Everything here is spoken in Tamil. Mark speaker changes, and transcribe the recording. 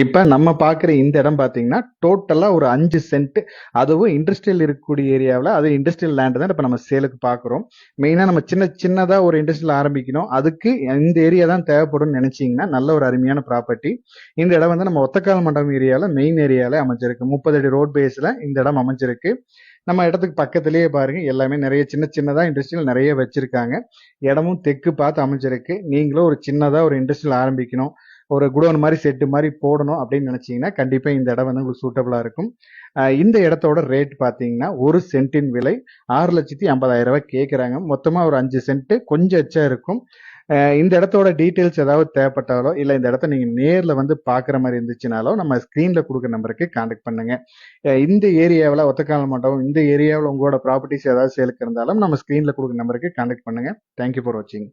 Speaker 1: இப்ப நம்ம பார்க்குற இந்த இடம் பார்த்தீங்கன்னா, டோட்டலா ஒரு 5 சென்ட். அதுவும் இண்டஸ்ட்ரியல் இருக்கக்கூடிய ஏரியாவுல, அது இண்டஸ்ட்ரியல் லேண்ட் தான் இப்ப நம்ம சேலுக்கு பார்க்குறோம். மெயினா நம்ம சின்னதா ஒரு இண்டஸ்ட்ரியல் ஆரம்பிக்கணும். அதுக்கு இந்த ஏரியா தான் தேவைப்படும்னு நினைச்சீங்கன்னா, நல்ல ஒரு அருமையான ப்ராப்பர்ட்டி. இந்த இடம் வந்து நம்ம ஒத்தக்கால் மண்டபம் ஏரியால, மெயின் ஏரியால அமைஞ்சிருக்கு. 30 அடி ரோட் பேஸ்ல இந்த இடம் அமைஞ்சிருக்கு. நம்ம இடத்துக்கு பக்கத்திலேயே பாருங்க, எல்லாமே நிறைய சின்னதா இண்டஸ்ட்ரியல் நிறைய வச்சிருக்காங்க. இடமும் தெற்கு பார்த்து அமைஞ்சிருக்கு. நீங்களும் ஒரு சின்னதா ஒரு இண்டஸ்ட்ரியல் ஆரம்பிக்கணும், ஒரு குடோன் மாதிரி செட்டு மாதிரி போடணும் அப்படின்னு நினைச்சீங்கன்னா கண்டிப்பா இந்த இடம் வந்து உங்களுக்கு சூட்டபிளா இருக்கும். இந்த இடத்தோட ரேட் பாத்தீங்கன்னா ஒரு சென்ட்டின் விலை 6,50,000 ரூபாய் கேட்குறாங்க. மொத்தமா ஒரு 5 சென்ட் கொஞ்சம் எச்சா இருக்கும். இந்த இடத்தோட டீட்டெயில்ஸ் ஏதாவது தேவைப்பட்டாலோ இல்லை இந்த இடத்த நீங்கள் நேரில் வந்து பார்க்குற மாதிரி இருந்துச்சுனாலோ நம்ம ஸ்க்ரீனில் கொடுக்குற நம்பருக்கு கான்டாக்ட் பண்ணுங்க. இந்த ஏரியாவில் ஒத்தக்கால் மண்டபம் இந்த ஏரியாவில் உங்களோட ப்ராப்பர்ட்டிஸ் ஏதாவது சேலுக்கு இருந்தாலும் நம்ம ஸ்க்ரீனில் கொடுக்குற நம்பருக்கு கான்டாக்ட் பண்ணுங்க. தேங்க்யூ ஃபார் வாட்சிங்.